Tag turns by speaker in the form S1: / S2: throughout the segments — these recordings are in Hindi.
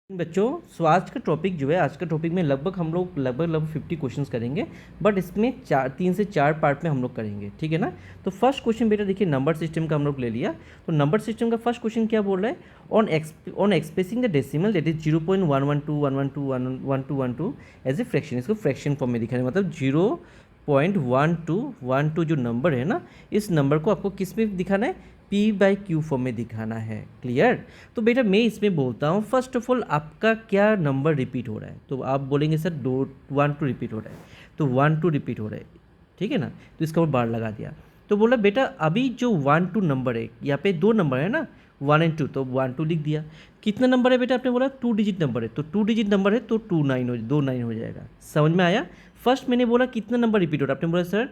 S1: बच्चों, सो आज का टॉपिक जो है, आज का टॉपिक में हम लोग लगभग 50 क्वेश्चंस करेंगे। बट इसमें 3 से 4 पार्ट में हम लोग करेंगे, ठीक है ना। तो फर्स्ट क्वेश्चन बेटा देखिए, नंबर सिस्टम का हम लोग ले लिया। तो नंबर सिस्टम का फर्स्ट क्वेश्चन क्या बोल रहा है, on expressing the decimal that is 0.112 as a fraction. इसको फ्रैक्शन फॉर्म में दिखाना है, मतलब 0.1212 जो नंबर है ना, इस नंबर को आपको किस में दिखाना है, P/Q फॉर्म में दिखाना है। क्लियर। तो बेटा मैं इसमें बोलता हूँ, फर्स्ट ऑफ ऑल आपका क्या नंबर रिपीट हो रहा है, तो आप बोलेंगे सर 1 2 रिपीट हो रहा है, तो 1 2 रिपीट हो रहा है, ठीक है ना। तो इसका ऊपर बार लगा दिया। तो बोला बेटा अभी जो 1 2 नंबर है, यहाँ पे 2 नंबर है ना, 1 और 2, तो 1 2 लिख दिया। कितना नंबर है बेटा, आपने बोला 2 डिजिट नंबर है, तो 2 डिजिट नंबर है तो 2 9 हो जाएगा। समझ में आया। फर्स्ट मैंने बोला कितना नंबर रिपीट हो रहा है, आपने बोला सर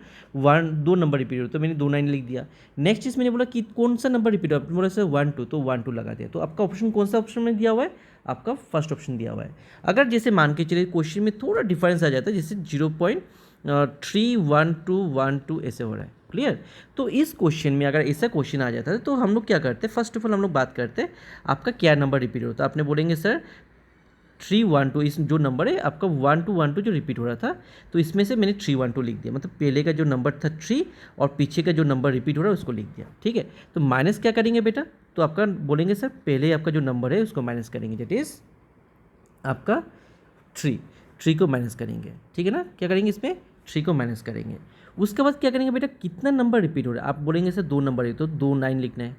S1: 2 नंबर रिपीट हो रहा है, तो मैंने 2 9 लिख दिया। नेक्स्ट चीज़ मैंने बोला कि कौन सा नंबर रिपीट हो, आपने बोला सर 1 2, तो 1 2 लगा दिया। तो आपका ऑप्शन कौन सा ऑप्शन में दिया हुआ है, आपका फर्स्ट ऑप्शन दिया हुआ है। अगर जैसे मान के चलिए क्वेश्चन में थोड़ा डिफरेंस आ जाता है, जैसे 0.312 ऐसे हो रहा है। क्लियर। तो इस क्वेश्चन में अगर ऐसा क्वेश्चन आ जाता है तो हम लोग क्या करते हैं, फर्स्ट ऑफ ऑल हम लोग बात करते हैं आपका क्या नंबर रिपीट होता है। आपने बोलेंगे सर 312, इस जो नंबर है आपका 1 2 1 2 जो रिपीट हो रहा था, तो इसमें से मैंने 312 लिख दिया, मतलब पहले का जो नंबर था 3 और पीछे का जो नंबर रिपीट हो रहा है उसको लिख दिया, ठीक है। तो माइनस क्या करेंगे बेटा, तो आपका बोलेंगे सर पहले आपका जो नंबर है उसको माइनस करेंगे, दैट इज आपका 3 को माइनस करेंगे, ठीक है ना। क्या करेंगे इसमें, 3 को माइनस करेंगे। उसके बाद क्या करेंगे बेटा, कितना नंबर रिपीट हो रहा है, आप बोलेंगे सर 2 नंबर है, तो 2 9 लिखना है।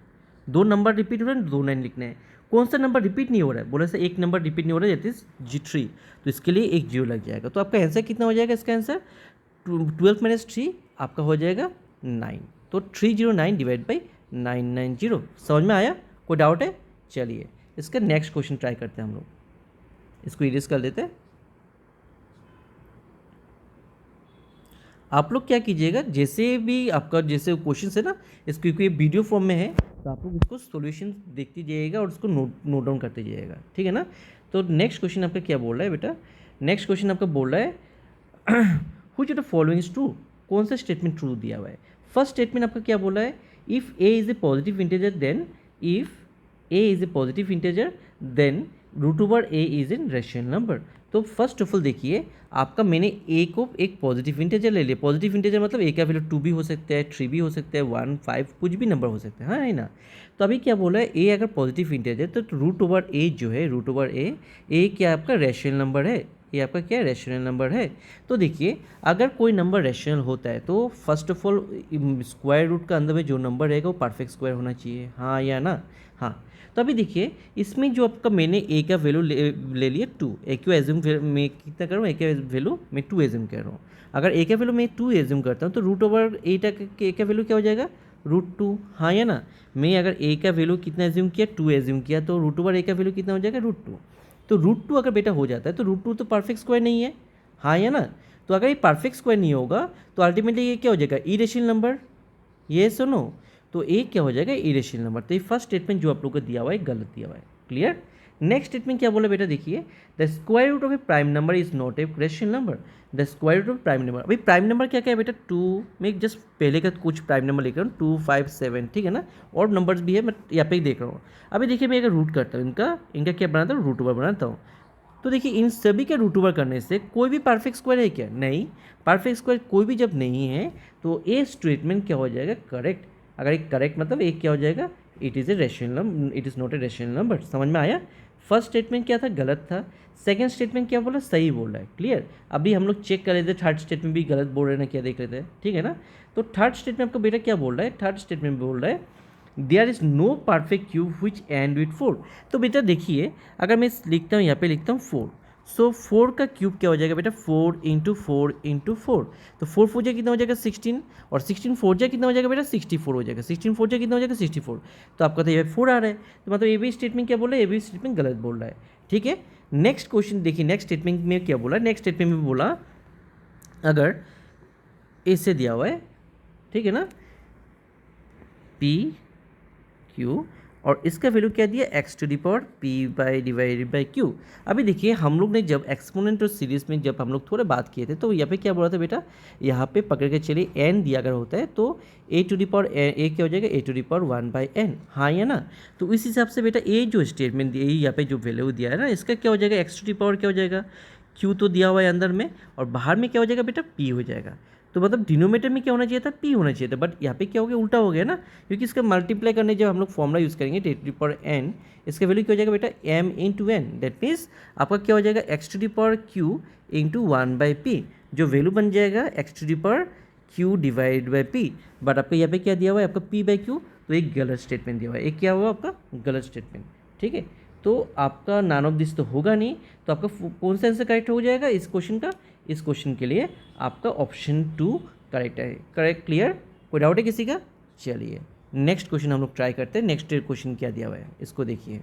S1: 2 नंबर रिपीट हो रहा है, 2 9 लिखना है। कौन सा नंबर रिपीट नहीं हो रहा है, बोले सर एक नंबर रिपीट नहीं हो रहा है, दैट इज G3, तो इसके लिए एक 0 लग जाएगा। तो आपका आंसर कितना हो जाएगा, इसका आंसर 12 - 3 आपका हो जाएगा 9। तो 309 डिवाइड बाई 990। समझ में आया, कोई डाउट है। चलिए इसका नेक्स्ट क्वेश्चन ट्राई करते हैं हम लोग, इसको इरेज कर लेते हैं। आप लोग क्या कीजिएगा, जैसे भी आपका जैसे क्वेश्चन है ना, इसको क्योंकि ये वीडियो फॉर्म में है, तो आप लोग इसको सॉल्यूशन देखते जाइएगा और उसको नोट डाउन करते जाइएगा, ठीक है ना। तो नेक्स्ट क्वेश्चन आपका क्या बोल रहा है बेटा, नेक्स्ट क्वेश्चन आपका बोल रहा है which of the following is true. कौन सा स्टेटमेंट ट्रू दिया हुआ है। फर्स्ट स्टेटमेंट आपका क्या बोला है, if A is a positive integer then, if A is a positive integer then √a is an rational number. तो फर्स्ट ऑफ ऑल देखिए, आपका मैंने ए को एक पॉजिटिव इंटीजर ले लिया। पॉजिटिव इंटीजर मतलब ए का वैल्यू 2 भी हो सकता है, 3 भी हो सकता है, 1 5 कुछ भी नंबर हो सकता है, हाँ है ना। तो अभी क्या बोला है, ए अगर पॉजिटिव इंटीजर तो √a जो है, √a क्या आपका रेशनल नंबर है, ये आपका क्या है, रेशनल नंबर है। तो देखिए अगर कोई नंबर रेशनल होता है तो first of all square root का अंदर में जो नंबर रहेगा वो परफेक्ट स्क्वायर होना चाहिए, हाँ या ना। हाँ। तो अभी देखिए इसमें जो आपका मैंने ए का वैल्यू ले लिया 2, ए क्यों एज्यूम मैं कितना कर रहा हूँ, ए का वैल्यू मैं 2 एज्यूम कर रहा हूँ। अगर ए का वैल्यू मैं 2 एज्यूम करता हूँ तो √8 का वैल्यू क्या हो जाएगा, √2, हाँ या ना। मैं अगर ए का वैल्यू कितना एज्यूम किया, 2 एज्यूम किया, तो √a का वैल्यू कितना हो जाएगा, √2। तो √2 अगर बेटा हो जाता है तो √2 तो परफेक्ट स्क्वायर नहीं है, हाँ या ना। तो अगर ये परफेक्ट स्क्वायर नहीं होगा तो अल्टीमेटली ये क्या हो जाएगा, इरेशनल नंबर, ये सुनो। तो ए क्या हो जाएगा, इरेशनल नंबर। तो ये फर्स्ट स्टेटमेंट जो आप लोग को दिया हुआ है गलत दिया हुआ है। क्लियर। नेक्स्ट स्टेटमेंट क्या बोला बेटा, देखिए the square root of a prime number is not a rational number. The square root of prime number, अभी प्राइम नंबर क्या क्या है बेटा, 2 में जस्ट पहले का कुछ प्राइम नंबर लिख रहा हूँ, 2 5 7, ठीक है ना। और नंबर्स भी है, मैं यहाँ पे ही देख रहा हूँ। अभी देखिए मैं अगर रूट करता हूँ, इनका इनका क्या बनाता हूँ, √1 बनाता हूँ। तो देखिए इन सभी के √1 करने से कोई भी परफेक्ट स्क्वायर है क्या, नहीं। परफेक्ट स्क्वायर कोई भी जब नहीं है तो ए स्टेटमेंट क्या हो जाएगा, करेक्ट। अगर एक करेक्ट मतलब एक क्या हो जाएगा, it is a rational number, it is not a rational number. समझ में आया। फर्स्ट स्टेटमेंट क्या था, गलत था। सेकंड स्टेटमेंट क्या बोला, सही बोल रहा है। क्लियर। अभी हम लोग चेक कर रहे थे थर्ड स्टेटमेंट भी गलत बोल रहे हैं ना, क्या देख रहे थे, ठीक है ना। तो थर्ड स्टेटमेंट आपका बेटा क्या बोल रहा है, थर्ड स्टेटमेंट बोल रहा है there is no perfect cube which end with 4। तो बेटा देखिए अगर मैं लिखता हूँ, यहाँ पे लिखता हूँ 4, सो 4 का क्यूब क्या हो जाएगा बेटा, 4 × 4 × 4। तो 4 4 कितना हो जाएगा, 16, और 16 4 कितना हो जाएगा बेटा, 64 हो जाएगा। 16 4 कितना हो जाएगा, 64। तो आपका तो ये 4 आ रहा है, तो मतलब ये भी स्टेटमेंट क्या बोल रहा है, ये भी स्टेटमेंट गलत बोल रहा है, ठीक है। नेक्स्ट क्वेश्चन देखिए, नेक्स्ट स्टेटमेंट में क्या बोला, नेक्स्ट स्टेटमेंट में बोला अगर ऐसे दिया हुआ है, ठीक है ना, P Q और इसका वैल्यू क्या दिया, X to the power P by divided by Q. अभी देखिए हम लोग ने जब एक्सपोनेंट और सीरीज में जब हम लोग थोड़ा बात किए थे तो यहाँ पे क्या बोला था बेटा, यहाँ पे पकड़ के चलिए एन दिया अगर होता है तो ए टू दी पावर ए क्या हो जाएगा, ए टू दी पावर 1/n, हाँ या ना। तो इस हिसाब से बेटा ये जो स्टेटमेंट दिया यहाँ पे जो वैल्यू दिया है ना, इसका क्या हो जाएगा, एक्स टू दी पावर क्या हो जाएगा, क्यू तो दिया हुआ है अंदर में, और बाहर में क्या हो जाएगा बेटा, पी हो जाएगा। तो मतलब डिनोमीटर में क्या होना चाहिए था, पी होना चाहिए था, बट यहाँ पे क्या हो गया, उल्टा हो गया ना, क्योंकि इसका मल्टीप्लाई करने जब हम लोग फॉर्मूला यूज़ करेंगे ten to the power N, इसका वैल्यू क्या हो जाएगा बेटा, M into N, that means आपका क्या हो जाएगा, X to the power Q into 1/p, जो वैल्यू बन जाएगा X to the power Q divide by P. But आपका यहाँ पे क्या दिया हुआ है, आपका पी बाई क्यू, तो एक गलत स्टेटमेंट दिया हुआ है, एक क्या हुआ आपका गलत स्टेटमेंट, ठीक है। तो आपका नॉन ऑफ दिस तो होगा नहीं, तो आपका कौन सा आंसर करेक्ट हो जाएगा इस क्वेश्चन का, इस क्वेश्चन के लिए आपका ऑप्शन 2 करेक्ट है। करेक्ट, क्लियर, कोई डाउट है किसी का? चलिए नेक्स्ट क्वेश्चन हम लोग ट्राई करते हैं। नेक्स्ट क्वेश्चन क्या दिया हुआ है इसको देखिए,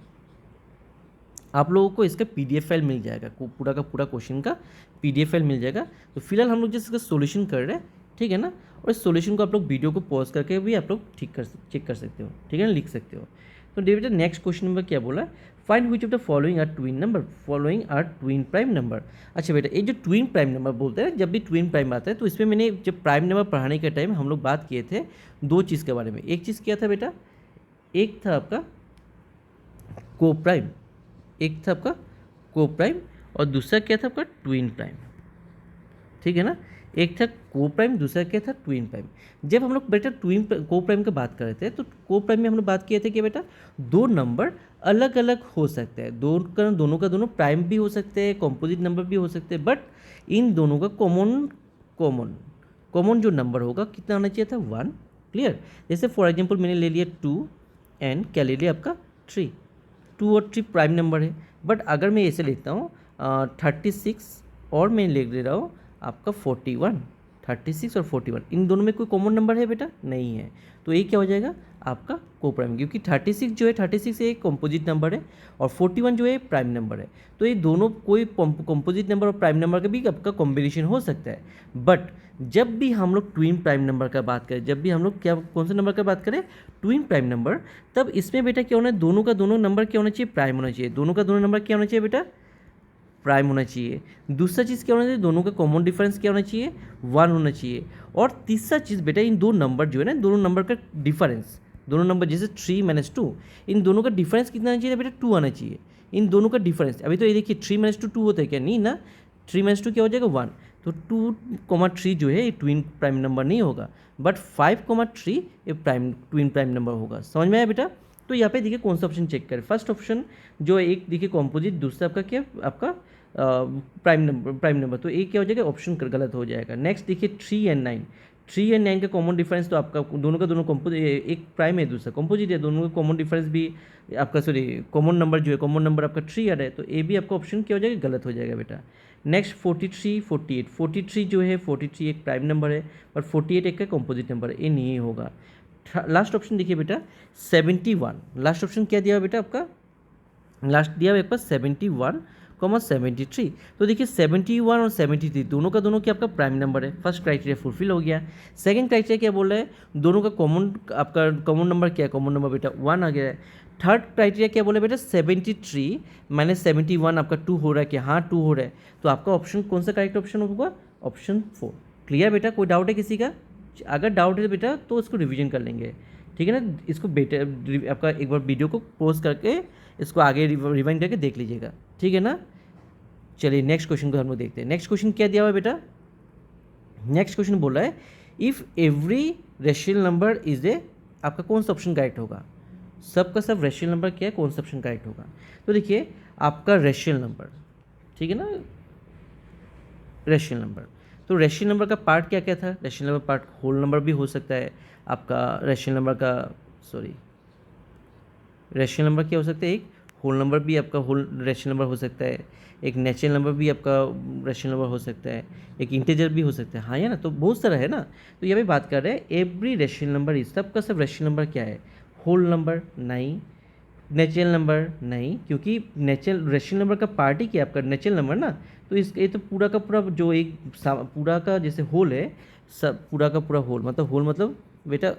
S1: आप लोगों को इसका पीडीएफ फाइल मिल जाएगा, पूरा का पूरा क्वेश्चन का पीडीएफ फाइल मिल जाएगा। तो फिलहाल हम लोग जैसे इसका सोल्यूशन कर रहे हैं, ठीक है ना, और इस सोल्यूशन को आप लोग वीडियो को पॉज करके भी आप लोग चेक कर सकते हो, ठीक है ना, लिख सकते हो। तो बेटा नेक्स्ट क्वेश्चन नंबर क्या बोला है, find which of the following are twin number, following are twin prime number. अच्छा बेटा ये जो ट्विन प्राइम नंबर बोलते हैं, जब भी ट्विन प्राइम आता है तो इसमें मैंने जब प्राइम नंबर पढ़ाने के टाइम हम लोग बात किए थे दो चीज़ के बारे में। एक चीज़ क्या था बेटा, एक था आपका को प्राइम, एक था आपका को प्राइम, और दूसरा क्या था आपका ट्विन प्राइम, ठीक है ना। एक था को प्राइम, दूसरा क्या था ट्विन प्राइम। जब हम लोग बेटा ट्विन को प्राइम की बात कर रहे थे तो को प्राइम में हम लोग बात किए थे कि बेटा दो नंबर अलग अलग हो सकते हैं, दोनों का दोनों प्राइम भी हो सकते हैं, कॉम्पोजिट नंबर भी हो सकते हैं, बट इन दोनों का कॉमन जो नंबर होगा कितना होना चाहिए था, 1। क्लियर, जैसे फॉर एग्जाम्पल मैंने ले लिया 2 एंड क्या ले लिया आपका 3, 2 और 3 प्राइम नंबर है। बट अगर मैं ऐसे लिखता हूँ 36 और मैं लिख दे रहा हूँ आपका 41, 36 और 41, इन दोनों में कोई कॉमन नंबर है बेटा, नहीं है। तो ये क्या हो जाएगा आपका को प्राइम, क्योंकि 36 जो है 36 एक कॉम्पोजिट नंबर है और 41 जो है प्राइम नंबर है। तो ये दोनों कोई कॉम्पोजिट नंबर और प्राइम नंबर का भी आपका कॉम्बिनेशन हो सकता है। बट जब भी हम लोग ट्विन प्राइम नंबर का बात करें, जब भी हम लोग क्या कौन से नंबर का बात करें, ट्विन प्राइम नंबर, तब इसमें बेटा क्या होना है, दोनों का दोनों नंबर क्या होना चाहिए, प्राइम होना चाहिए। दोनों का दोनों नंबर क्या होना चाहिए बेटा, प्राइम होना चाहिए। दूसरा चीज़ क्या होना चाहिए, दोनों का कॉमन डिफरेंस क्या होना चाहिए, 1 होना चाहिए। और तीसरा चीज़ बेटा इन दो नंबर जो है ना, दोनों नंबर का डिफरेंस, दोनों नंबर जैसे 3 - 2, इन दोनों का डिफरेंस कितना आना चाहिए बेटा, 2 आना चाहिए। इन दोनों का डिफरेंस अभी तो ये देखिए 3 - 2 2 होता है क्या, नहीं ना, 3 - 2 क्या हो जाएगा 1। तो 2,3 जो है ये ट्विन प्राइम नंबर नहीं होगा, बट 5,3 ये ट्विन प्राइम नंबर होगा। समझ में आया बेटा। तो यहाँ पे देखिए कौन सा ऑप्शन चेक करें, फर्स्ट ऑप्शन जो एक देखिए कॉम्पोजिट, दूसरा आपका क्या आपका प्राइम नंबर, तो एक क्या हो जाएगा, ऑप्शन गलत हो जाएगा। नेक्स्ट देखिए 3 and 9 का कॉमन डिफरेंस, तो आपका दोनों का दोनों कॉम्पोजिट, एक प्राइम है दूसरा कॉम्पोजिट है, दोनों का कॉमन डिफरेंस भी आपका कॉमन नंबर जो है, कॉमन नंबर आपका 3 आ रहा है, तो ए भी आपका ऑप्शन क्या हो जाएगा, गलत हो जाएगा बेटा। नेक्स्ट 43 48, 43 जो है 43 एक प्राइम नंबर है और 48 एक का कॉम्पोजिट नंबर है, ये नहीं होगा। लास्ट ऑप्शन देखिए बेटा 71, लास्ट ऑप्शन क्या दिया बेटा आपका, लास्ट दिया हुआ 71,73। तो देखिए 71 और 73 दोनों का दोनों क्या आपका प्राइम नंबर है, फर्स्ट क्राइटेरिया फुलफिल हो गया। सेकंड क्राइटेरिया क्या बोल रहा है, दोनों का आपका कॉमन नंबर क्या है, कॉमन नंबर बेटा 1 आ गया है। थर्ड क्राइटेरिया क्या बोला बेटा 73 - 71 आपका 2 हो रहा है, क्या हाँ 2 हो रहा है, तो आपका ऑप्शन कौन सा करेक्ट ऑप्शन होगा, ऑप्शन 4। क्लियर बेटा, कोई डाउट है किसी का? अगर डाउट है बेटा तो इसको रिवीजन कर लेंगे, ठीक है ना। इसको बेटा आपका एक बार वीडियो को पॉज करके इसको आगे रिवाइंड करके देख लीजिएगा, ठीक है ना। चलिए नेक्स्ट क्वेश्चन को हम लोग देखते हैं। नेक्स्ट क्वेश्चन क्या दिया हुआ है बेटा, नेक्स्ट क्वेश्चन बोल रहा है if every racial number is a, आपका कौन सा ऑप्शन करेक्ट होगा, सब का सब रेशियल नंबर क्या है, कौन सा ऑप्शन करेक्ट होगा। तो देखिए आपका रेशियल नंबर, ठीक है ना, रेशियल नंबर, तो रेशियल नंबर का पार्ट क्या क्या था, rational number part whole number भी हो सकता है आपका, रेशियल नंबर का रेशियल नंबर क्या हो सकता है, एक होल नंबर भी आपका होल रेशियल नंबर हो सकता है, एक नेचुरल नंबर भी आपका रेशियल नंबर हो सकता है, एक इंटीजर भी हो सकता है, हाँ या ना, तो बहुत सारा है ना। तो यहाँ पे बात कर रहे हैं एवरी रेशियल नंबर इज, सबका सब रेशियल नंबर क्या है, होल नंबर नहीं, नेचुरल नंबर नहीं, क्योंकि नेचुरल रेशियल नंबर का पार्ट ही क्या आपका नेचुरल नंबर ना, तो इस ये तो पूरा का पूरा जो एक पूरा का जैसे होल है, सब पूरा का पूरा होल मतलब बेटा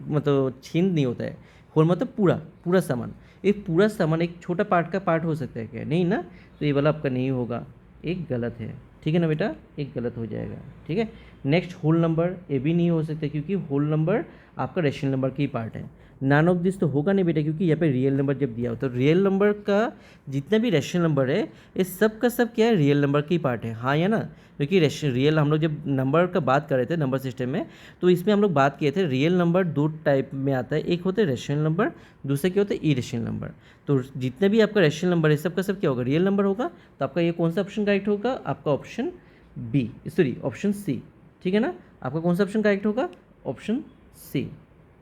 S1: मतलब छीन नहीं होता है, होल मतलब पूरा पूरा सामान, एक पूरा सामान एक छोटा पार्ट का पार्ट हो सकता है क्या? नहीं ना, तो ये वाला आपका नहीं होगा, एक गलत है, ठीक है ना बेटा, एक गलत हो जाएगा, ठीक है। नेक्स्ट होल नंबर, ये भी नहीं हो सकता क्योंकि होल नंबर आपका रेशनल नंबर की पार्ट है। नॉन ऑफ दिस तो होगा नहीं बेटा, क्योंकि यहाँ पे रियल नंबर जब दिया हो तो रियल नंबर का जितना भी रेशनल नंबर है ये सब का सब क्या है, रियल नंबर की पार्ट है, हाँ या ना। क्योंकि रियल हम लोग जब नंबर का बात कर रहे थे नंबर सिस्टम में, तो इसमें हम लोग बात किए थे रियल नंबर दो टाइप में आता है, एक होता है रेशनल नंबर, दूसरा क्या होता है इरेशनल नंबर। तो जितने भी आपका रेशनल नंबर है सब का सब क्या होगा, रियल नंबर होगा। तो आपका ये कौन सा ऑप्शन करेक्ट होगा, आपका option B, sorry option C, ठीक है ना। आपका कौन सा ऑप्शन करेक्ट होगा, ऑप्शन सी।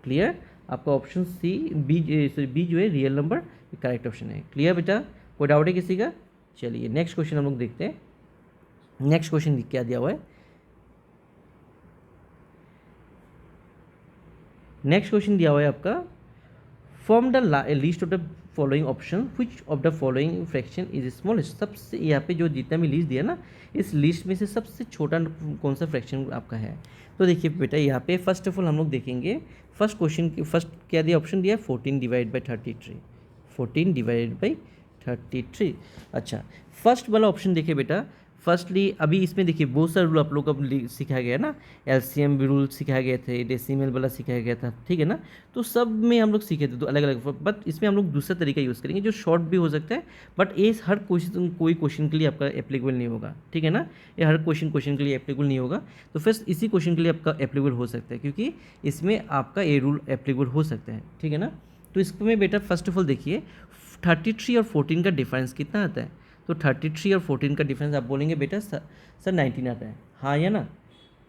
S1: क्लियर, आपका option C B, sorry B जो है रियल नंबर करेक्ट ऑप्शन है। क्लियर बेटा, कोई डाउट है किसी का? चलिए नेक्स्ट क्वेश्चन हम लोग देखते हैं। नेक्स्ट क्वेश्चन क्या दिया हुआ है, नेक्स्ट क्वेश्चन दिया हुआ है आपका, form the list of the following option, which of the following fraction is smallest. सबसे यहाँ पे जो जितना भी लिस्ट दिया ना, इस लिस्ट में से सबसे छोटा कौन सा फ्रैक्शन आपका है। तो देखिए बेटा यहाँ पे फर्स्ट ऑफ ऑल हम लोग देखेंगे, फर्स्ट क्वेश्चन फर्स्ट क्या दिया, ऑप्शन दिया 14 डिवाइड बाई 33, 14 डिवाइड बाई 33। अच्छा, फर्स्ट वाला ऑप्शन देखिए बेटा, फर्स्टली अभी इसमें देखिए बहुत सारे रूल आप लोग को सिखाया गया ना, एलसीएम भी रूल सिखाए गए थे, डेसिमल वाला सिखाया गया था, ठीक है ना। तो सब में हम लोग सीखे थे तो अलग अलग, बट इसमें हम लोग दूसरा तरीका यूज़ करेंगे जो शॉर्ट भी हो सकता है, बट ये हर क्वेश्चन कोई क्वेश्चन के लिए आपका एप्लीकेबल नहीं होगा, ठीक है ना। ये हर क्वेश्चन के लिए एप्लीकेबल नहीं होगा, तो फर्स्ट इसी क्वेश्चन के लिए आपका एप्लीकेबल हो सकता है, क्योंकि इसमें आपका ये रूल एप्लीकेबल हो सकता है, ठीक है ना। तो इसमें बेटा फर्स्ट ऑफ ऑल देखिए 33 और 14 का डिफरेंस कितना आता है। तो 33 और 14 का डिफरेंस आप बोलेंगे बेटा सर 19 आता है, हाँ या ना,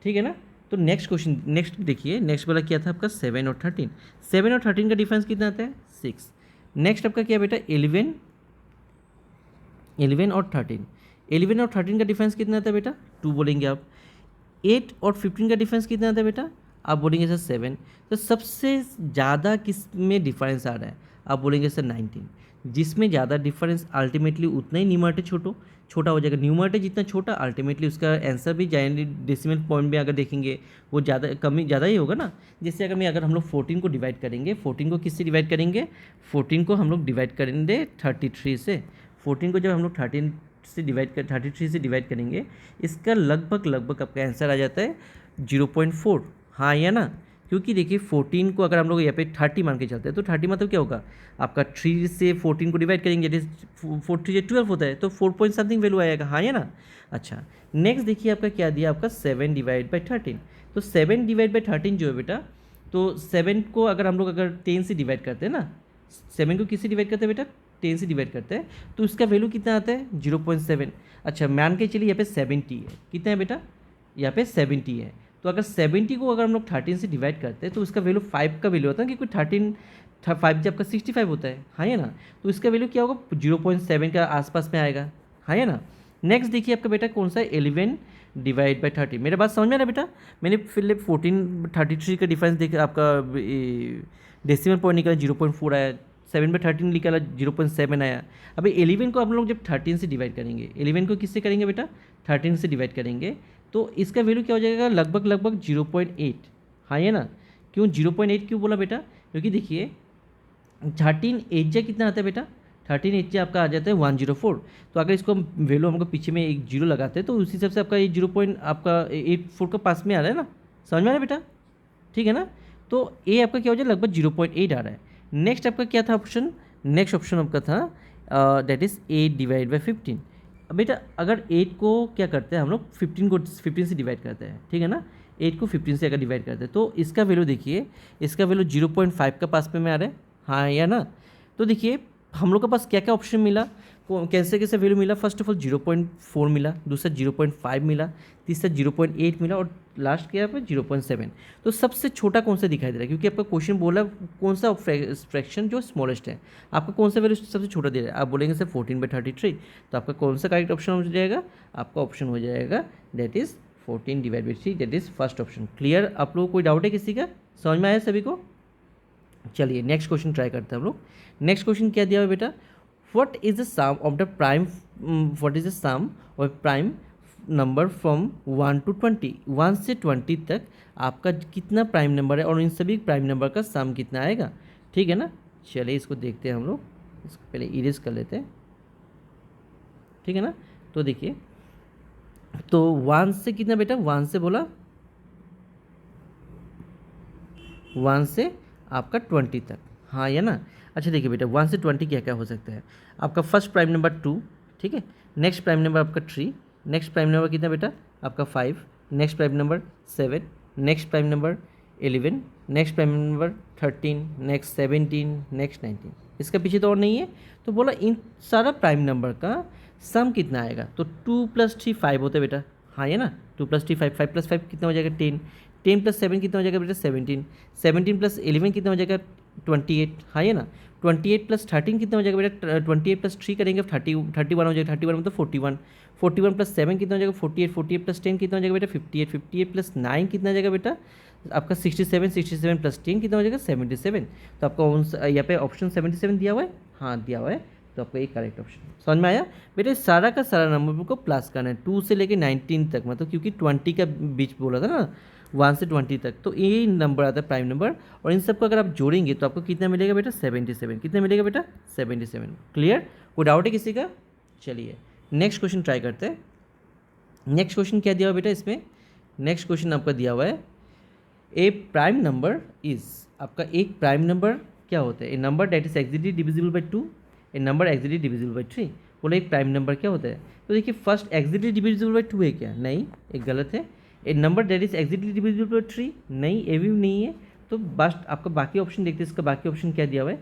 S1: ठीक है ना। तो नेक्स्ट क्वेश्चन, नेक्स्ट देखिए, नेक्स्ट वाला क्या था आपका 7 और 13, 7 और 13 का डिफरेंस कितना आता है 6। नेक्स्ट आपका क्या बेटा 11 और 13, 11 और 13 का डिफरेंस कितना आता है बेटा 2 बोलेंगे आप। 8 और 15 का डिफरेंस कितना आता है बेटा, आप बोलेंगे सर 7। तो सबसे ज़्यादा किस में डिफरेंस आ रहा है, आप बोलेंगे सर 19। जिसमें ज़्यादा डिफरेंस अल्टीमेटली उतना ही न्यूमरेटर छोटा हो जाएगा, न्यूमरेटर जितना छोटा अल्टीमेटली उसका आंसर भी जाएंगे, डेसिमल पॉइंट में अगर देखेंगे वो ज़्यादा ही होगा ना। जैसे अगर हम लोग 14 को डिवाइड करेंगे, 14 को किससे डिवाइड करेंगे, 14 को हम लोग डिवाइड करेंगे 33 से। 14 को जब हम लोग 33 से डिवाइड करेंगे, इसका लगभग आपका आंसर आ जाता है 0.4, हाँ या ना। क्योंकि देखिए 14 को अगर हम लोग यहाँ पे 30 मान के चलते हैं, तो 30 मतलब क्या होगा, आपका 3 से 14 को डिवाइड करेंगे, 4 3 12 होता है, तो 4 पॉइंट समथिंग वैल्यू आएगा, हाँ या ना। अच्छा, नेक्स्ट देखिए आपका क्या दिया, आपका 7 डिवाइड बाई 13। तो 7 डिवाइड बाई 13 जो है बेटा, तो 7 को अगर हम लोग 10 से डिवाइड करते हैं ना, 7 को किससे डिवाइड करते हैं बेटा, 10 से डिवाइड करते हैं, तो उसका वैल्यू कितना आता है 0.7। अच्छा, मान के चलिए यहाँ पे 70 है, कितना है बेटा, यहाँ पे 70 है। तो अगर 70 को अगर हम लोग 13 से डिवाइड करते हैं, तो उसका वैल्यू 5 का वैल्यू होता है, क्योंकि 5 जब आपका 65 होता है, हाँ या ना। तो इसका वैल्यू क्या होगा 0.7 का आसपास में आएगा, हाँ या ना। नेक्स्ट देखिए आपका बेटा कौन सा है 11 डिवाइड बाई 30। मेरा बात समझ में आ रहा है बेटा, मैंने फिर 33 का डिफरेंस देखा, आपका डेसिमल पॉइंट निकाला 0.4 आया, 7 बाई 13 निकाला 0.7 आया। अभी 11 को आप लोग जब 13 से डिवाइड करेंगे, 11 को किससे करेंगे बेटा 13 से डिवाइड करेंगे, तो इसका वैल्यू क्या हो जाएगा लगभग 0.8, हाँ ये ना। क्यों 0.8 क्यों बोला बेटा, क्योंकि देखिए 13 एज कितना आता है बेटा, 13 एच आपका आ जाता है 104। तो अगर इसको वैल्यू हमको पीछे में एक जीरो लगाते हैं, तो उसी हिसाब से आपका ये 0.84 का पास में आ रहा है ना, समझ में आ रहा है बेटा, ठीक है ना। तो ए आपका क्या हो जाए लगभग 0.8 आ रहा है। नेक्स्ट आपका क्या था ऑप्शन, नेक्स्ट ऑप्शन आपका था दैट इज़ 8 डिवाइड बाई 15। बेटा अगर 8 को क्या करते हैं हम लोग 15 से डिवाइड करते हैं, ठीक है ना, 8 को 15 से अगर डिवाइड करते हैं, तो इसका वैल्यू देखिए, इसका वैल्यू 0.5 का पास में आ रहा है, हाँ या ना। तो देखिए हम लोग के पास क्या क्या ऑप्शन मिला, कैसे कैसे वैल्यू मिला, फर्स्ट ऑफ ऑल 0.4 मिला, दूसरा 0.5 मिला, तीसरा 0.8 मिला, और लास्ट क्या पे 0.7। तो सबसे छोटा कौन सा दिखाई दे रहा है, क्योंकि आपका क्वेश्चन बोला कौन सा फ्रैक्शन जो स्मॉलेस्ट है, आपका कौन सा वैल्यू सबसे छोटा दे रहा है, आप बोलेंगे सर 14/33। तो आपका कौन सा करेक्ट ऑप्शन हो जाएगा, आपका ऑप्शन हो जाएगा that is 14 divide by 3, that is first option. Clear, आप लोग कोई डाउट है किसी का, समझ में आया सभी को। चलिए नेक्स्ट क्वेश्चन ट्राई करते हैं हम लोग। नेक्स्ट क्वेश्चन क्या दिया हुआ बेटा, what is the sum of the prime, what is the sum of prime number from 1 to 20, 1 से 20 तक आपका कितना प्राइम नंबर है, और इन सभी प्राइम नंबर का सम कितना आएगा। ठीक है ना। चलिए इसको देखते हैं हम लोग, इसको पहले इरेज कर लेते हैं, ठीक है ना। तो देखिए, तो 1 से कितना बेटा, 1 से बोला 1 से आपका 20 तक, हाँ या ना। अच्छा देखिए बेटा, 1 से 20 क्या क्या हो सकता है। आपका फर्स्ट प्राइम नंबर 2, ठीक है। नेक्स्ट प्राइम नंबर आपका 3, नेक्स्ट प्राइम नंबर कितना बेटा आपका 5, next prime number 7, next prime number 11, next prime number 13, next 17, next 19। इसका पीछे तो और नहीं है। तो बोला इन सारा प्राइम नंबर का सम कितना आएगा, तो 2 + 3 5 होता है बेटा, हाँ ये ना। 2 + 3 5, 5 + 5 कितना हो जाएगा 10, 10 + 7 कितना हो जाएगा बेटा 17, 17 + 11 कितना हो जाएगा 28, हाँ ये ना। 28 + 13 कितना हो जाएगा बेटा 28 + 3 करेंगे 31 हो जाएगा, 31 मतलब 41, 41 + 7 कितना हो जाएगा 48, 48 + 10 कितना हो जाएगा बेटा 58, 58 + 9 कितना हो जाएगा बेटा आपका 67, 67 + 10 कितना हो जाएगा 77। तो आपका यहाँ पे ऑप्शन 77 दिया हुआ है, हाँ दिया हुआ है, तो आपका ये करेक्ट ऑप्शन। समझ में आया बेटे, सारा का सारा नंबर को प्लस करना है 2 से लेके 19 तक, मतलब क्योंकि 20 का बीच बोला था ना 1 से 20 तक, तो ये नंबर आता है प्राइम नंबर। और इन सबको अगर आप जोड़ेंगे तो आपको कितना मिलेगा बेटा 77, कितना मिलेगा बेटा 77। क्लियर, कोई डाउट है किसी का। चलिए नेक्स्ट क्वेश्चन ट्राई करते हैं। नेक्स्ट क्वेश्चन क्या दिया हुआ बेटा इसमें, नेक्स्ट क्वेश्चन आपका दिया हुआ है ए प्राइम नंबर इज, आपका एक प्राइम नंबर क्या होता है, a number that is exactly divisible by 2, a number exactly divisible by 3। बोले एक प्राइम नंबर क्या होता है, तो देखिए फर्स्ट एक्सिटली डिविजिबल बाई 2 है क्या, नहीं, एक गलत है। A number that is exactly divisible by 3, नहीं, ये भी नहीं है। तो बस आपका बाकी ऑप्शन देखते हैं, इसका बाकी ऑप्शन क्या दिया हुआ है।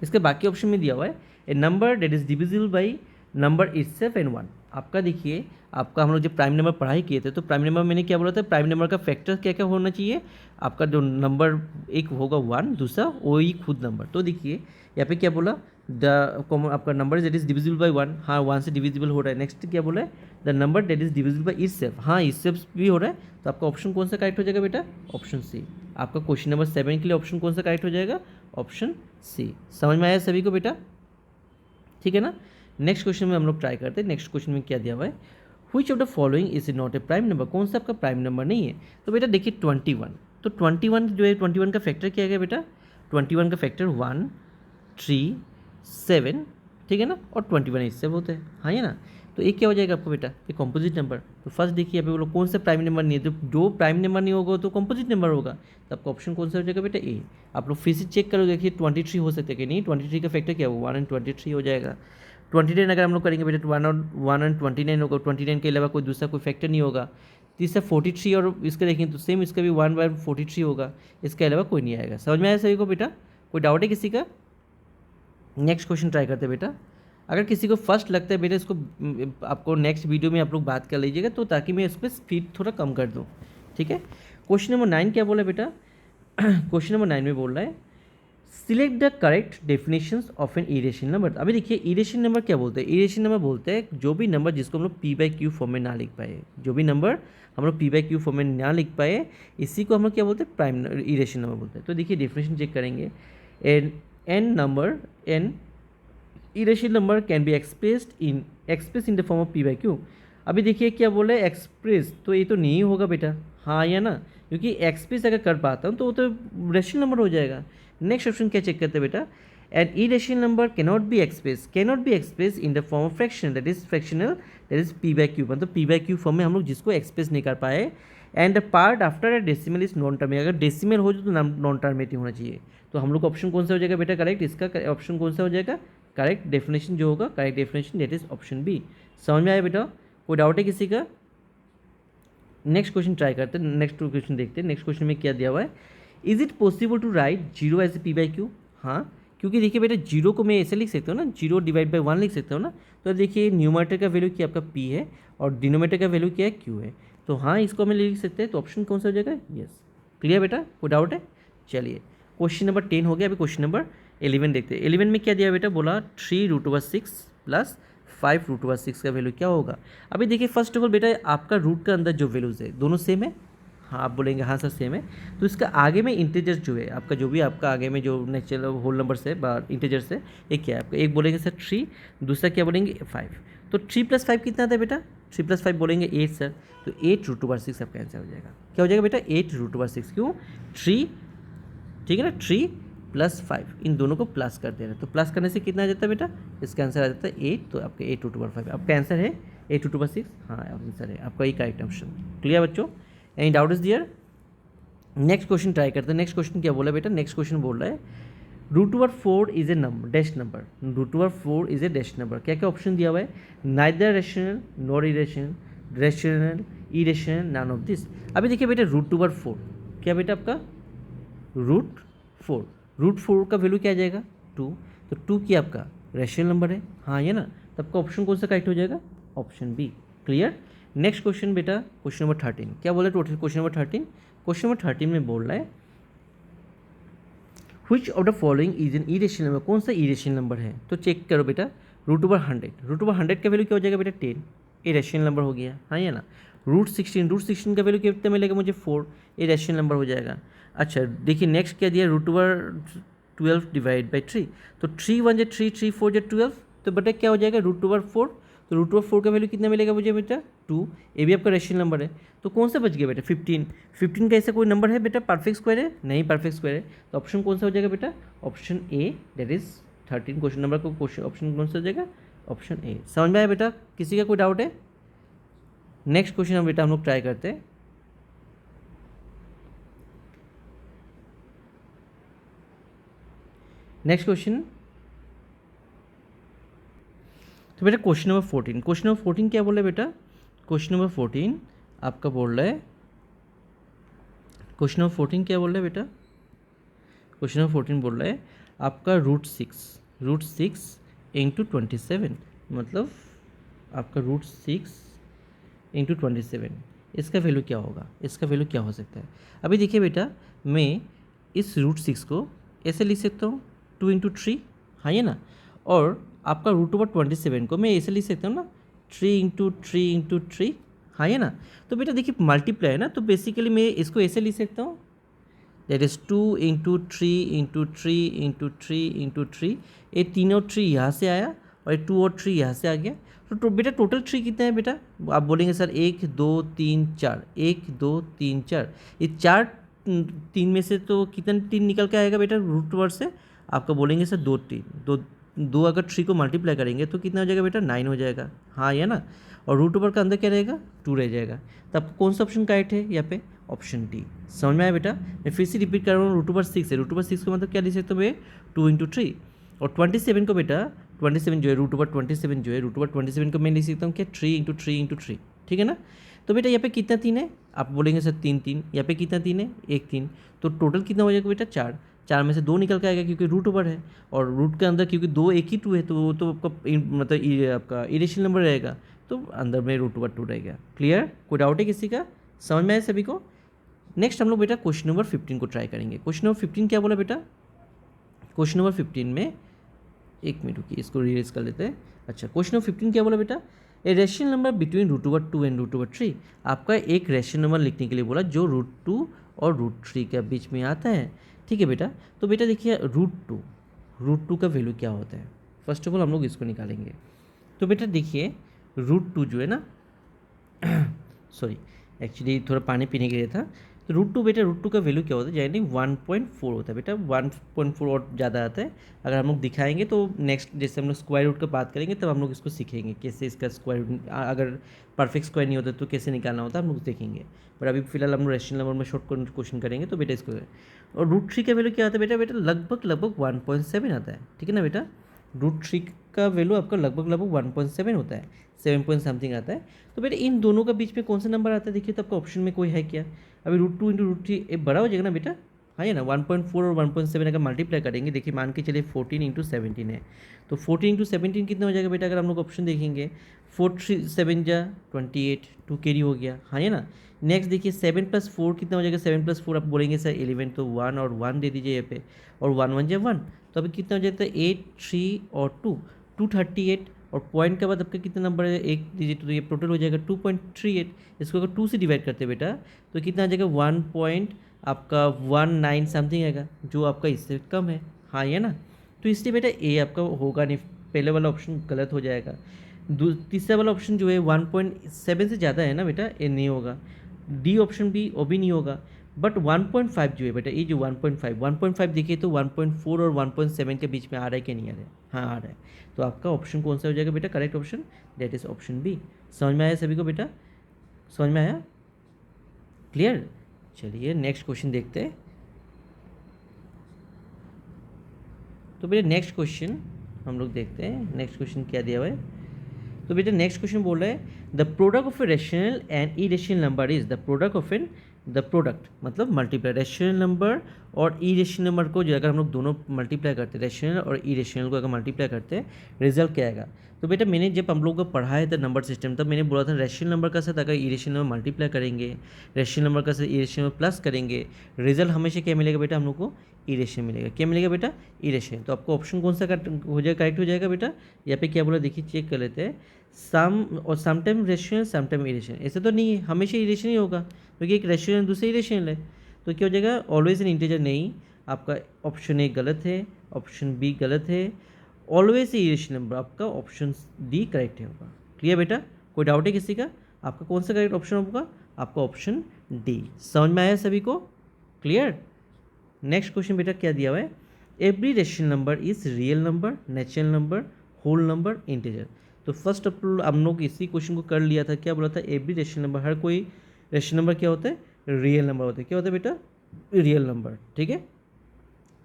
S1: इसके बाकी ऑप्शन में दिया हुआ है a number that is divisible by number itself and 1। आपका देखिए, आपका हम लोग जब प्राइम नंबर पढ़ाई किए थे तो प्राइम नंबर मैंने क्या बोला था, प्राइम नंबर का फैक्टर क्या क्या होना चाहिए, आपका जो नंबर एक होगा 1, दूसरा वही खुद नंबर। तो देखिए यहाँ पे क्या बोला, द कॉमन आपका number that is divisible by 1, हाँ 1 से डिविजिबल हो रहा है। नेक्स्ट क्या बोला है, the number that is divisible by itself, हाँ इटसेल्फ भी हो रहा है। तो आपका ऑप्शन कौन सा करेक्ट हो जाएगा बेटा, ऑप्शन सी। आपका क्वेश्चन नंबर 7 के लिए ऑप्शन कौन सा करेक्ट हो जाएगा, ऑप्शन सी। समझ में आया सभी को बेटा, ठीक है ना। नेक्स्ट क्वेश्चन में हम लोग ट्राई करते हैं। नेक्स्ट क्वेश्चन में क्या दिया हुआ है, which of the following is not A prime number, कौन सा आपका प्राइम नंबर नहीं है। तो बेटा देखिए 21, तो 21 जो है 21 का फैक्टर क्या है बेटा, 21 का फैक्टर 1, 3, 7, ठीक है ना, और 21 इससे होता है, हाँ ये ना। तो एक क्या हो जाएगा आपको बेटा, ये कॉम्पोजिट नंबर। तो फर्स्ट देखिए यहाँ पे बोलो कौन सा प्राइम नंबर नहीं है, तो जो प्राइम नंबर नहीं होगा तो कॉम्पोजिट नंबर होगा। तो आपका ऑप्शन कौन सा हो जाएगा बेटा, ए। आप लोग फिर से चेक करो, देखिए 23 हो सकता है कि नहीं, 23 का फैक्टर क्या होगा 1 और 23 हो जाएगा। 29 अगर हम लोग करेंगे बेटा 1 और 29 होगा, 29 के अलावा कोई दूसरा कोई फैक्टर नहीं होगा। तीसरा 43 और इसका देखें तो सेम इसका भी 1/43 होगा, इसके अलावा कोई नहीं आएगा। समझ में आया सभी को बेटा, कोई डाउट है किसी का। नेक्स्ट क्वेश्चन ट्राई करते हैं बेटा। अगर किसी को फर्स्ट लगता है बेटा इसको आपको नेक्स्ट वीडियो में आप लोग बात कर लीजिएगा, तो ताकि मैं इस पर स्पीड थोड़ा कम कर दूँ, ठीक है। क्वेश्चन नंबर 9 क्या बोला बेटा, क्वेश्चन नंबर 9 में बोल रहा है select the correct definitions of N irrational number. अभी देखिए इरेशनल नंबर क्या बोलते हैं, इरेशनल नंबर बोलते हैं जो भी नंबर जिसको हम लोग p/q फॉर्म में ना लिख पाए, जो भी नंबर हम लोग p/q फॉर्म में ना लिख पाए, इसी को हम लोग क्या बोलते हैं, प्राइम इरेशनल नंबर बोलते हैं। तो देखिए डेफिनेशन चेक करेंगे, an number, an irrational number can be express in the form of p/q। अभी देखिए क्या बोला है एक्सप्रेस, तो ये तो नहीं होगा बेटा, हाँ या ना, क्योंकि एक्सप्रेस अगर कर पाता हूँ तो वो तो रेशनल नंबर हो जाएगा। नेक्स्ट ऑप्शन क्या चेक करते हैं बेटा, N irrational number cannot be express in the form of fraction that is p/q, मतलब p/q फॉर्म में हम लोग जिसको एक्सप्रेस नहीं कर पाए। And the part after a decimal is non terminative, अगर डेसिमल हो तो नॉन टर्मिनेटिव होना चाहिए। तो हम लोग का ऑप्शन कौन सा हो जाएगा बेटा करेक्ट, इसका ऑप्शन कौन सा हो जाएगा करेक्ट डेफिनेशन जो होगा, correct definition that is option B. समझ में आया बेटा, कोई डाउट है किसी का। नेक्स्ट क्वेश्चन ट्राई करते हैं, नेक्स्ट क्वेश्चन देखते हैं। नेक्स्ट क्वेश्चन में क्या दिया हुआ है, is it possible to write 0 as a p/q। हाँ, क्योंकि देखिए बेटा 0 को मैं ऐसे लिख सकता हूँ ना, 0 / 1 लिख सकता हूँ ना। तो देखिए न्यूमरेटर का वैल्यू क्या आपका p है और डिनोमिनेटर का वैल्यू क्या है q है, तो हाँ इसको हमें लिख सकते हैं। तो ऑप्शन कौन सा हो जाएगा, यस। क्लियर बेटा, कोई डाउट है। चलिए क्वेश्चन नंबर 10 हो गया, अभी क्वेश्चन नंबर 11 देखते हैं। 11 में क्या दिया बेटा, बोला 3√6 + 5√6 का वैल्यू क्या होगा। अभी देखिए फर्स्ट ऑफ ऑल बेटा आपका रूट का अंदर जो वैल्यूज़ है दोनों सेम है, हाँ आप बोलेंगे हाँ सर सेम है। तो इसका आगे में इंटीजर्स जो है आपका, जो भी आपका आगे में जो नेचुरल होल नंबर्स है इंटीजर्स है, एक क्या है आपका, एक बोलेंगे सर 3, दूसरा क्या बोलेंगे 5। तो 3 + 5 कितना आता है बेटा, 3 + 5 बोलेंगे 8 सर, तो 8√6 आपका आंसर हो जाएगा। क्या हो जाएगा बेटा? 8√6। क्यों? 3, ठीक है ना, 3 + 5 इन दोनों को प्लस कर दे रहे हैं, तो प्लस करने से कितना आ जाता है बेटा? इसका आंसर आ जाता है 8, तो आपका 8√5 आपका आंसर है 8√6। हाँ आंसर है आपका, ये करेक्ट ऑप्शन। क्लियर बच्चों? Any doubt is there? Next question try करते हैं। नेक्स्ट क्वेश्चन क्या बोला बेटा? नेक्स्ट क्वेश्चन बोल रहा है √4 is a number, dash number. √4 is a dash number. क्या क्या ऑप्शन दिया हुआ है? Neither rational nor irrational, rational, irrational, none of this. अभी देखिए बेटा √4 क्या बेटा आपका? √4, √4 का वैल्यू क्या आ जाएगा? 2, तो 2 क्या आपका रेशनल नंबर है? हाँ ये ना, तो आपका ऑप्शन कौन सा करेक्ट हो जाएगा? Option B. Clear? Next question बेटा, क्वेश्चन नंबर 13 क्या बोला? Total question number 13, question number 13 में बोल रहा है which of the following is an irrational number. कौन सा इरेशनल नंबर है? तो चेक करो बेटा, √100, √100 का वैल्यू क्या हो जाएगा बेटा? 10, ये रेशनल नंबर हो गया। हाँ ये ना, √16 का वैल्यू कितना मिलेगा मुझे? 4, ये रेशनल नंबर हो जाएगा। अच्छा देखिए नेक्स्ट क्या दिया? √12 डिवाइड बाई 3, तो 3 1 3, 3 4 12, तो बेटा क्या हो जाएगा? √4, तो √4 का वैल्यू कितना मिलेगा मुझे बेटा? 2, ये भी आपका रेशनल नंबर है। तो कौन सा बच गया बेटा? 15, 15 का ऐसा कोई नंबर है बेटा परफेक्ट स्क्वायर है? नहीं परफेक्ट स्क्वायर है, तो ऑप्शन कौन सा हो जाएगा बेटा? Option A, that is 13 question number को क्वेश्चन ऑप्शन कौन सा हो जाएगा? Option A. समझ में आया बेटा? किसी का कोई डाउट है? नेक्स्ट क्वेश्चन हम बेटा हम लोग ट्राई करते हैं। नेक्स्ट क्वेश्चन, तो बेटा क्वेश्चन नंबर 14, क्वेश्चन नंबर 14 क्या बोल रहा है बेटा? क्वेश्चन नंबर 14 आपका बोल रहा है, क्वेश्चन नंबर 14 क्या बोल रहा है बेटा? क्वेश्चन नंबर 14 बोल रहा है आपका √6 इंटू 27, मतलब आपका √6 इंटू 27, इसका वैल्यू क्या होगा? इसका वैल्यू क्या हो सकता है? अभी देखिए बेटा, मैं इस √6 को ऐसे लिख सकता हूँ 2 इंटू 3, हाँ ये ना, और आपका √27 को मैं ऐसे लिख सकता हूँ ना 3 इंटू 3 इंटू 3, हाँ ये ना। तो बेटा देखिए मल्टीप्लाई है ना, तो बेसिकली मैं इसको ऐसे लिख सकता हूँ, that is 2 into 3 into 3 into 3 into 3, ये तीनों 3 यहाँ से आया और ये 2 और 3 यहाँ से आ गया। तो बेटा टोटल 3 कितना है बेटा? आप बोलेंगे सर 1 2 3 4, 1 2 3 4, ये 4 3 में से तो कितना 3 निकल के आएगा बेटा √1 से? आपका बोलेंगे सर 2 3, दो अगर 3 को मल्टीप्लाई करेंगे तो कितना हो जाएगा बेटा? 9 हो जाएगा। हाँ या ना, और √1 का अंदर क्या रहेगा? 2 रह जाएगा। तो आपको कौन सा ऑप्शन करेक्ट है यहाँ पे? Option D. समझ में आया बेटा? मैं फिर से रिपीट कर रहा हूँ, √6 है, √6 का मतलब क्या लिख सकते हो मैं? 2 इंटू 3, और 27 को बेटा 27 जो है √27 जो है √27 को मैं लिख सकता हूँ क्या? 3 इंटू 3 इंटू 3, ठीक है ना। तो बेटा यहाँ पे कितना 3 है? आप बोलेंगे सर 3 3, यहाँ पे कितना 3 है? 1 3, तो टोटल कितना हो जाएगा बेटा? 4, 4 में से 2 निकल के आएगा क्योंकि √1 है, और रूट के अंदर क्योंकि 2 1 ही 2 है, तो वो तो आपका मतलब आपका इरेशनल नंबर रहेगा, तो अंदर में √1 2 रहेगा। क्लियर? कोई डाउट है किसी का? समझ में आया सभी को? नेक्स्ट हम लोग बेटा क्वेश्चन नंबर 15 को ट्राई करेंगे। क्वेश्चन नंबर 15 क्या बोला बेटा? क्वेश्चन नंबर 15 में, एक मिनट रुकिए इसको रीरेज कर लेते हैं। अच्छा क्वेश्चन नंबर 15 क्या बोला बेटा? ए रेशनल नंबर बिटवीन √2 एंड √3। आपका एक रेशनल नंबर लिखने के लिए बोला जो √2 और √3 के बीच में आता है, ठीक है बेटा। तो बेटा देखिए √2 का वैल्यू क्या होता है? फर्स्ट ऑफ ऑल हम लोग इसको निकालेंगे। तो बेटा देखिए √2 जो है ना सॉरी एक्चुअली थोड़ा पानी पीने के लिए था। तो √2 बेटा √2 का वैल्यू क्या होता है? यानी 1.4 होता है बेटा, 1.4 और ज़्यादा आता है। अगर हम लोग दिखाएंगे तो नेक्स्ट जैसे हम लोग स्क्वायर रूट का बात करेंगे तब हम लोग इसको सीखेंगे कैसे इसका स्क्वायर रूट, अगर परफेक्ट स्क्वायर नहीं होता तो कैसे निकालना होता है हम लोग देखेंगे। बट अभी फिलहाल हम लोग रेशनल नंबर में शॉर्ट क्वेश्चन करेंगे। तो बेटा इसको, और √3 का वैल्यू क्या आता है बेटा? बेटा लगभग 1.7 आता है, ठीक है ना बेटा। √3 का वैल्यू आपका लगभग 1.7 होता है, 7 पॉइंट समथिंग आता है। तो बेटा इन दोनों का बीच में कौन सा नंबर आता है? देखिए तो आपका ऑप्शन में कोई है क्या? अभी √2 इंटू √3 ये बड़ा हो जाएगा ना बेटा, हाँ ये ना 1.4 और 1.7 अगर मल्टीप्लाई करेंगे, देखिए मान के चलिए 14 इंटू 17 है, तो 14 इंटू 17 कितना हो जाएगा बेटा? अगर हम लोग ऑप्शन देखेंगे 4 3 7 जा 28, 2 कैरी हो गया, हाँ ये ना। नेक्स्ट देखिए 7 + 4 कितना हो जाएगा? 7 + 4 आप बोलेंगे सर 11, तो 1 और 1 दे दीजिए यहाँ पे, और 1 1 जा 1, तो अभी कितना हो जाता है? 8 3 और 2 238, और पॉइंट के बाद आपका कितना नंबर है? एक दीजिए, तो ये टोटल हो जाएगा 2.38। इसको अगर 2 से डिवाइड करते हैं बेटा तो कितना आ जाएगा? 1 पॉइंट आपका 19 समथिंग आएगा, जो आपका इससे कम है, हाँ ये ना। तो इसलिए बेटा ए आपका होगा नहीं, पहले वाला ऑप्शन गलत हो जाएगा। तीसरा वाला ऑप्शन जो है 1.7 से ज़्यादा है ना बेटा, ये नहीं होगा। डी ऑप्शन भी वो भी नहीं होगा। बट 1.5 जो है बेटा, ये जो 1.5 देखिए तो 1.4 और 1.7 के बीच में आ रहा है कि नहीं आ रहा है? हाँ आ रहा है। तो आपका ऑप्शन कौन सा हो जाएगा बेटा correct option? That is option B. समझ में आया सभी को बेटा? समझ में आया? क्लियर? चलिए नेक्स्ट क्वेश्चन देखते हैं। तो बेटा नेक्स्ट क्वेश्चन हम लोग देखते हैं, नेक्स्ट क्वेश्चन क्या दिया हुआ है। तो बेटा नेक्स्ट क्वेश्चन बोल रहा है the product of a rational and irrational number is the product of an, the product मतलब मल्टीप्लाई रेशनल नंबर और इरेशनल नंबर को जो अगर हम लोग दोनों मल्टीप्लाई करते हैं, रेशनल और इरेशनल को अगर मल्टीप्लाई करते हैं, रिजल्ट क्या आएगा? तो बेटा मैंने जब हम लोग को पढ़ाया था नंबर सिस्टम, तब मैंने बोला था रेशनल नंबर का साथ अगर इरेशनल नंबर मल्टीप्लाई करेंगे, रेशनल नंबर का साथ इरेशनल नंबर प्लस करेंगे, रिजल्ट हमेशा क्या मिलेगा बेटा हम लोग को? इरेशनल मिलेगा। क्या मिलेगा बेटा? इरेशनल। तो आपको ऑप्शन कौन सा हो जाएगा करेक्ट हो जाएगा बेटा? यहाँ पे क्या बोला देखिए, चेक कर लेते हैं। सम और समटाइम रेशनल समटाइम इरेशनल, ऐसे तो नहीं है, हमेशा इरेशनल ही होगा क्योंकि एक रेशनल दूसरा इरेशनल है। तो क्या हो जाएगा? ऑलवेज एन इंटीजर नहीं, आपका ऑप्शन ए गलत है, ऑप्शन बी गलत है, ऑलवेज इरेशनल नंबर आपका ऑप्शन डी करेक्ट है होगा। क्लियर बेटा? कोई डाउट है किसी का? आपका कौन सा करेक्ट ऑप्शन होगा? आपका ऑप्शन डी। समझ में आया सभी को? क्लियर? नेक्स्ट क्वेश्चन बेटा क्या दिया हुआ है? Every rational number is real number, natural number, whole number, integer. तो फर्स्ट हम लोग इसी क्वेश्चन को कर लिया था। क्या बोला था? एवरी रेशनल नंबर, हर कोई रेशनल नंबर क्या होता है? रियल नंबर होता है। क्या होता है बेटा? Real number. ठीक है,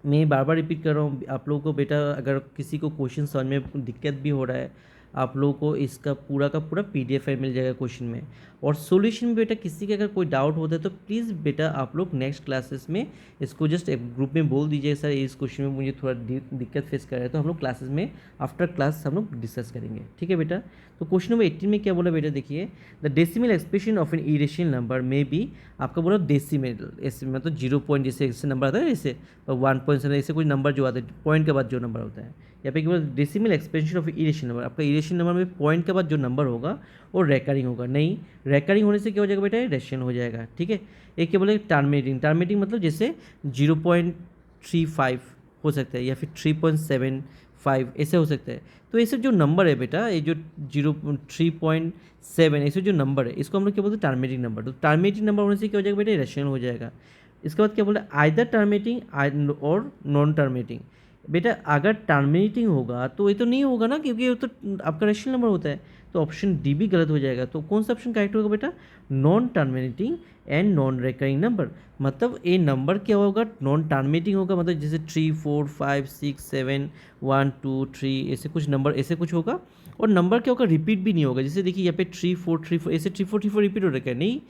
S1: मैं बार बार रिपीट कर रहा हूँ आप लोगों को बेटा, अगर किसी को क्वेश्चन समझ में दिक्कत भी हो रहा है, आप लोगों को इसका पूरा का पूरा PDF फाइल मिल जाएगा क्वेश्चन में। और सॉल्यूशन में बेटा किसी का अगर कोई डाउट होता है तो प्लीज़ बेटा आप लोग नेक्स्ट क्लासेस में इसको जस्ट एक ग्रुप में बोल दीजिए, सर इस क्वेश्चन में मुझे थोड़ा दिक्कत फेस कर रहा है, तो हम लोग क्लासेस में आफ्टर क्लास हम लोग डिस्कस करेंगे। ठीक है बेटा? तो क्वेश्चन नंबर 18 में क्या बोला बेटा देखिए, the decimal expression of N irrational number में बी, आपका बोला डेसिमल, ऐसे मतलब 0 पॉइंट जैसे ऐसे नंबर आता है जैसे 1.7 ऐसे कोई नंबर जो आता है पॉइंट के बाद जो नंबर होता है, यहाँ पे केवल decimal expansion of irrational number, आपका इरेशनल नंबर में पॉइंट के बाद जो नंबर होगा वो रेकरिंग होगा। नहीं, रेकरिंग होने से क्या हो जाएगा बेटा? रेशनल हो जाएगा। ठीक है, एक क्या बोले टर्मिनेटिंग, टर्मिनेटिंग मतलब जैसे 0.35 हो सकता है या फिर 3.75 ऐसे हो सकता है। तो ऐसे जो नंबर है बेटा, ये जो 3.7 ऐसे जो नंबर है इसको हम लोग क्या बोलते हैं? Terminating number. तो टर्मिनेटिंग नंबर होने से क्या हो जाएगा बेटा? रेशनल हो जाएगा। इसके बाद क्या बोला? आइदर टर्मिनेटिंग और नॉन टर्मिनेटिंग। बेटा अगर टर्मिनेटिंग होगा तो ये तो नहीं होगा ना, क्योंकि ये तो आपका रेशनल नंबर होता है, तो ऑप्शन डी भी गलत हो जाएगा। तो कौन सा ऑप्शन करेक्ट होगा बेटा? Non terminating and non recurring number. मतलब ये नंबर क्या होगा? नॉन टर्मिनेटिंग होगा, मतलब जैसे 3 4 5 6 7 1 2 3 ऐसे कुछ नंबर ऐसे कुछ होगा। और नंबर क्या होगा? रिपीट भी नहीं होगा। जैसे देखिए यहाँ पे 3 4 3 4 ऐसे 3 4 3 4 रिपीट हो रखा है, नहीं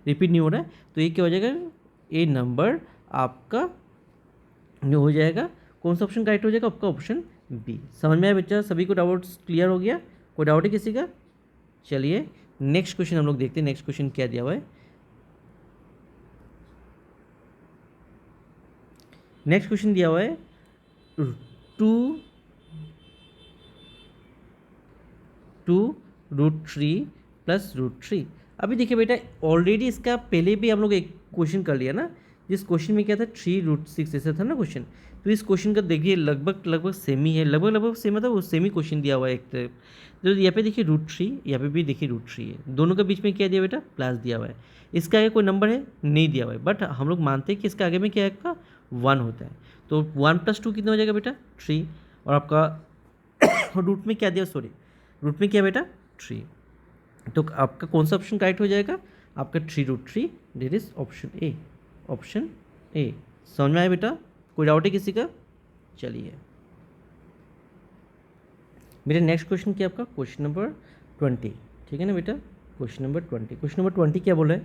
S1: रिपीट नहीं हो रहा है। तो ये क्या हो जाएगा? ये नंबर आपका जो हो जाएगा, कौन सा ऑप्शन करेक्ट हो जाएगा? आपका ऑप्शन बी। समझ में आया बच्चा? सभी को डाउट्स क्लियर हो गया? कोई डाउट है किसी का? चलिए नेक्स्ट क्वेश्चन हम लोग देखते हैं। नेक्स्ट क्वेश्चन क्या दिया हुआ है? नेक्स्ट क्वेश्चन दिया हुआ है 2√3 + √3। अभी देखिए बेटा ऑलरेडी इसका पहले भी हम लोग एक क्वेश्चन कर लिया ना, जिस क्वेश्चन में क्या था 3√6 ऐसा था ना क्वेश्चन। तो इस क्वेश्चन का देखिए लगभग सेम ही है, लगभग सेम, मतलब वो सेम ही क्वेश्चन दिया हुआ है एक तरफ। तो यहाँ पे देखिए √3, यहाँ पे भी देखिए √3 है, दोनों के बीच में क्या दिया बेटा? प्लस दिया हुआ है। इसका आगे कोई नंबर है? नहीं दिया हुआ है, बट हम लोग मानते हैं कि इसका आगे में क्या है? आपका 1 होता है। तो 1 + 2 कितना हो जाएगा बेटा? 3। और आपका रूट में क्या दिया? सॉरी, रूट में क्या बेटा? 3। तो आपका कौन सा ऑप्शन करेक्ट हो जाएगा? आपका 3√3, that is option A. Option A. समझ में आया बेटा? कोई डाउट है किसी का? चलिए बेटा नेक्स्ट क्वेश्चन क्या आपका? Question number 20। ठीक है ना बेटा? Question number 20। क्वेश्चन नंबर 20 क्या बोला है?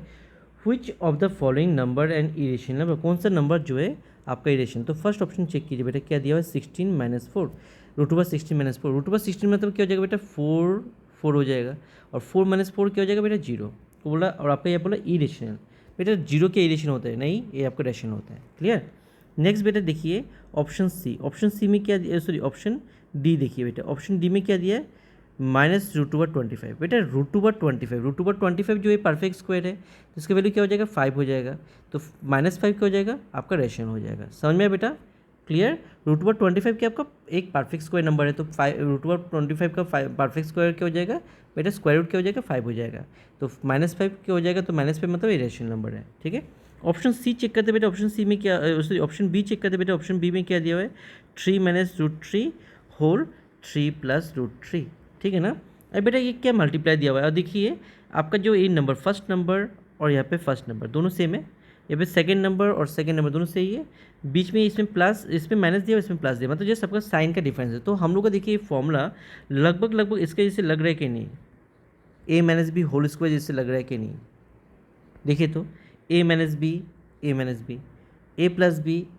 S1: Which of the following number and irrational number, कौन सा नंबर जो है आपका इरेशन? तो फर्स्ट ऑप्शन चेक कीजिए बेटा, क्या दिया हुआ है? 16 - 4, √16 - 4। √16 मतलब क्या हो जाएगा बेटा? 4 हो जाएगा। और 4 - 4 क्या हो जाएगा बेटा? 0 को बोला। और आपका ये बोला इरेशनल। बेटा 0 के इरेशन होता है? नहीं, ये आपका रेशनल होता है। क्लियर? नेक्स्ट बेटा देखिए ऑप्शन सी। ऑप्शन सी में क्या दिया? सॉरी, ऑप्शन डी देखिए बेटा, ऑप्शन डी में क्या दिया है? -√25। बेटा √25 जो है परफेक्ट स्क्वायर है, तो इसका वैल्यू क्या हो जाएगा? 5 हो जाएगा। तो -5 क्या हो जाएगा? आपका रेशनल हो जाएगा। समझ में आया बेटा? क्लियर। रूट ओवर 25 क्या आपका एक परफेक्ट स्क्वायर नंबर है, तो रूट ओवर 25 का परफेक्ट स्क्वायर क्या हो जाएगा बेटा, स्क्वायर रूट क्या हो जाएगा 5 हो जाएगा। तो -5 क्या हो जाएगा, तो -5 मतलब इरेशनल नंबर है, ठीक है। ऑप्शन सी चेक करते बेटा, ऑप्शन सी में क्या, ऑप्शन बी चेक करते बेटा, ऑप्शन बी में क्या दिया हुआ है 3 - √3 होल 3 + √3, ठीक है ना। अब बेटा ये क्या मल्टीप्लाई दिया हुआ है, और देखिए आपका जो ये नंबर फर्स्ट नंबर और यहाँ पे फर्स्ट नंबर दोनों सेम है, यहाँ पे सेकंड नंबर और सेकंड नंबर दोनों सही है, बीच में इसमें प्लस, इसमें माइनस दिया इसमें प्लस दिया, मतलब जस्ट आपका साइन का डिफरेंस है। तो हम लोग का देखिए ये फॉर्मूला लगभग इसके जैसे लग रहा है कि नहीं, a - b होल स्क्वायर जैसे लग रहा है कि नहीं, देखिए तो a - b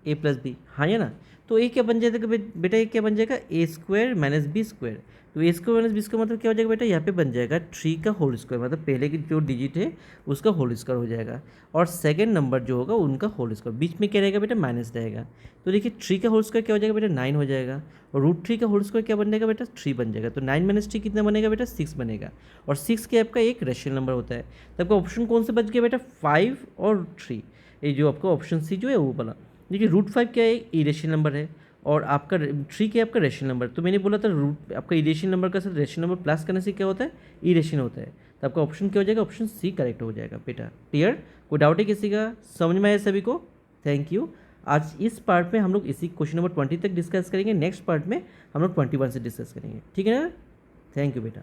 S1: a+b, हाँ या ना। तो ये क्या बन जाएगा बेटा, ये क्या बन जाएगा a² - b²। तो a² - b² मतलब क्या हो जाएगा बेटा, यहाँ पे बन जाएगा 3 का होल स्क्वायर, मतलब पहले की जो डिजिट है उसका होल स्क्वायर हो जाएगा, और सेकंड नंबर जो होगा उनका होल स्क्वायर, बीच में क्या रहेगा बेटा माइनस रहेगा। तो देखिए 3 का होल स्क्वायर क्या हो जाएगा बेटा 9 हो जाएगा, और √3 का होल स्क्वायर क्या बन जाएगा बेटा 3 बन जाएगा। तो 9 - 3 कितना बनेगा बेटा 6 बनेगा, और 6 क्या आपका एक रेशनल नंबर होता है। तो आपका ऑप्शन कौन से बच गया बेटा 5 और 3, ये जो आपका ऑप्शन सी जो है वो वाला। देखिए √5 क्या है इरेशनल नंबर है, और आपका 3 क्या है आपका रेशनल नंबर। तो मैंने बोला था रूट आपका इरेशनल नंबर का साथ रेशनल नंबर प्लस करने से क्या होता है इरेशनल होता है। तो आपका ऑप्शन क्या हो जाएगा, ऑप्शन सी करेक्ट हो जाएगा बेटा। क्लियर, कोई डाउट है किसी का, समझ में आया सभी को, थैंक यू। आज इस पार्ट में हम लोग इसी क्वेश्चन नंबर 20 तक डिस्कस करेंगे, नेक्स्ट पार्ट में हम लोग 21 से डिस्कस करेंगे, ठीक है ना। थैंक यू बेटा।